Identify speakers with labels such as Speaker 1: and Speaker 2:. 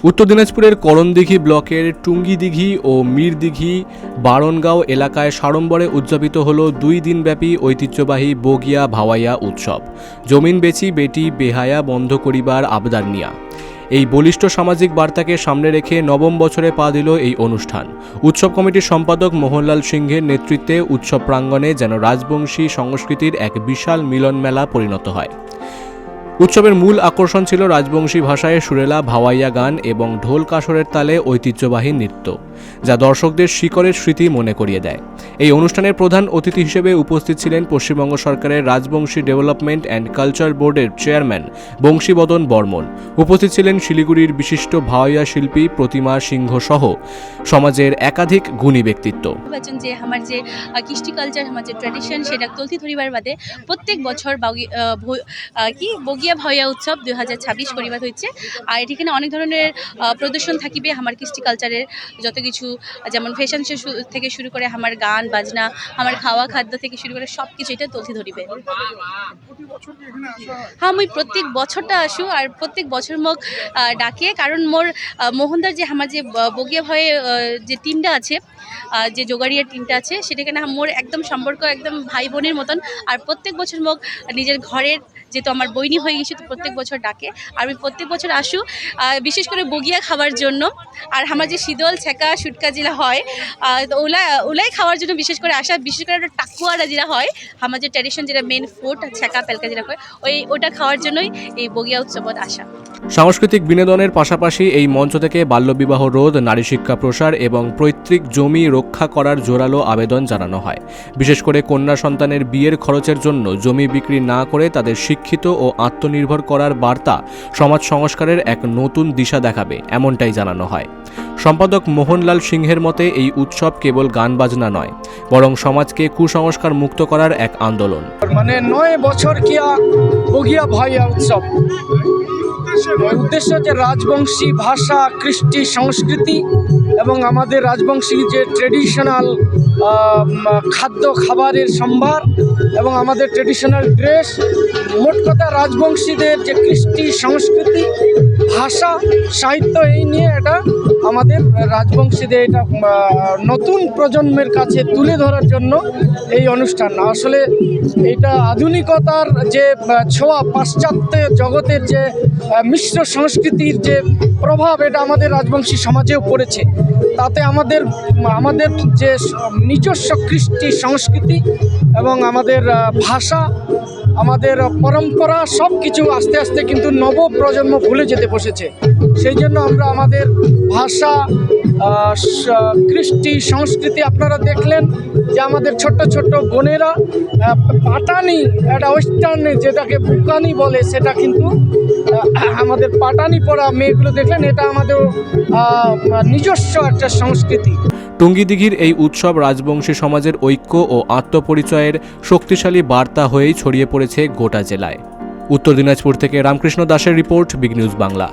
Speaker 1: উত্তর দিনাজপুরের করণদিঘি ব্লকের টুঙ্গিদিঘি ও মিরদিঘি বারনগাঁও এলাকায় সাড়ম্বরে উদযাপিত হল 2 দিনব্যাপী ঐতিহ্যবাহী বগিয়া ভাওয়াইয়া উৎসব। জমিন বেচি বেটি বেহায়া বন্ধ করিবার আবদার নিয়া এই বলিষ্ঠ সামাজিক বার্তাকে সামনে রেখে নবম বছরে পা দিল এই অনুষ্ঠান। উৎসব কমিটির সম্পাদক মোহনলাল সিংহের নেতৃত্বে উৎসব প্রাঙ্গণে যেন রাজবংশী সংস্কৃতির এক বিশাল মিলন মেলা পরিণত হয়। উৎসবের মূল আকর্ষণ ছিল রাজবংশী ভাষায় সুরেলা ভাওয়াইয়া গান এবং ঢোল কাসরের তালে ঐতিহ্যবাহী নৃত্য, যা দর্শকদের শিকড়ের স্মৃতি মনে করিয়ে দেয়। এই অনুষ্ঠানের প্রধান অতিথি হিসেবে উপস্থিত ছিলেন পশ্চিমবঙ্গ সরকারের রাজবংশী ডেভেলপমেন্ট অ্যান্ড কালচার বোর্ডের চেয়ারম্যান বংশীবদন বর্মন। উপস্থিত ছিলেন শিলিগুড়ির বিশিষ্ট ভাওয়াইয়া শিল্পী প্রতিমা সিংহ সহ সমাজের একাধিক গুণী ব্যক্তিত্ব।
Speaker 2: যে আমার যে কৃষ্টি কালচার, আমার যে ট্র্যাডিশন, সেটা তুলতি ধরিবার বাদে প্রত্যেক বছর বগিয়া ভাওয়াইয়া উৎসব 2026 করিবার হচ্ছে। আর এখানে অনেক ধরনের প্রদর্শন থাকিবে আমার কৃষ্টি কালচারের যত কিছু, যেমন ফ্যাশন থেকে শুরু করে আমার গান বাজনা, আমার খাওয়া খাদ্য থেকে শুরু করে সব কিছু এটা তুলতি ধরিবে। হ্যাঁ, মুই প্রত্যেক বছরটা আসু আর প্রত্যেক বছর মোক ডাকে, কারণ মোর মোহনদার যে আমার যে বগিয়া ভয়ে যে টিমটা আছে, যে জোগাড়িয়ার টিমটা আছে, সেটাখানে মোর একদম সম্পর্ক একদম ভাই বোনের মতন। আর প্রত্যেক বছর মোক নিজের ঘরের, যেহেতু আমার বইনি হয়ে গেছে, তো প্রত্যেক বছর ডাকে। আর আমি প্রত্যেক বছর আসু বিশেষ করে বগিয়া খাওয়ার জন্য। আর আমার যে শীতল ছেঁকা সুটকা যেটা হয়, তো ওলাই খাওয়ার জন্য বিশেষ করে আসা। বিশেষ করে টাকুয়াটা যেটা হয়, আমার যে ট্র্যাডিশন, যেটা মেন ফুড ছেঁকা পেলকা যেটা হয়, ওটা খাওয়ার জন্যই এই বগিয়া উৎসবত আসা।
Speaker 1: সাংস্কৃতিক বিনোদনের পাশাপাশি এই মঞ্চ থেকে বাল্যবিবাহ রোধ, নারী শিক্ষা প্রসার এবং পৈতৃক জমি রক্ষা করার জোরালো আবেদন জানানো হয়। বিশেষ করে কন্যা সন্তানের বিয়ের খরচের জন্য জমি বিক্রি না করে তাদের শিক্ষিত ও আত্মনির্ভর করার বার্তা সমাজ সংস্কারের এক নতুন দিশা দেখাবে, এমনটাই জানানো হয়। সম্পাদক মোহনলাল সিংহের মতে এই উৎসব কেবল গান বাজনা নয়, বরং সমাজকে কুসংস্কার মুক্ত করার এক আন্দোলন।
Speaker 3: 9 বছর কিয়া বগিয়া ভাওয়াইয়া উৎসব উদ্দেশ্য যে রাজবংশী ভাষা, কৃষ্টি, সংস্কৃতি এবং আমাদের রাজবংশী যে ট্রেডিশনাল খাদ্য খাবারের সম্ভার এবং আমাদের ট্রেডিশনাল ড্রেস, মোট কথা রাজবংশীদের যে কৃষ্টি, সংস্কৃতি, ভাষা, সাহিত্য, এই নিয়ে এটা আমাদের রাজবংশীদের এটা নতুন প্রজন্মের কাছে তুলে ধরার জন্য এই অনুষ্ঠান। আসলে এটা আধুনিকতার যে ছোঁয়া, পাশ্চাত্য জগতের যে মিশ্র সংস্কৃতির যে প্রভাব, এটা আমাদের রাজবংশী সমাজেও পড়েছে। তাতে আমাদের যে নিজস্ব কৃষ্টি, সংস্কৃতি এবং আমাদের ভাষা, আমাদের পরম্পরা, সব কিছু আস্তে আস্তে কিন্তু নব প্রজন্ম ভুলে যেতে বসেছে। সেই জন্য আমরা আমাদের ভাষা, কৃষ্টি, সংস্কৃতি, আপনারা দেখলেন যে আমাদের ছোট্ট ছোট্ট বোনেরা পাটানি, একটা ওয়েস্টার্নে যেটাকে বুকানি বলে, সেটা কিন্তু আমাদের পাটানি পরা মেয়েগুলো দেখলেন, এটা আমাদের নিজস্ব একটা সংস্কৃতি।
Speaker 1: টুঙ্গিদিঘির এই উৎসব রাজবংশী সমাজের ঐক্য ও আত্মপরিচয়ের শক্তিশালী বার্তা হয়েই ছড়িয়ে পড়েছে গোটা জেলায়। উত্তর দিনাজপুর থেকে রামকৃষ্ণ দাসের রিপোর্ট, বিগ নিউজ বাংলা।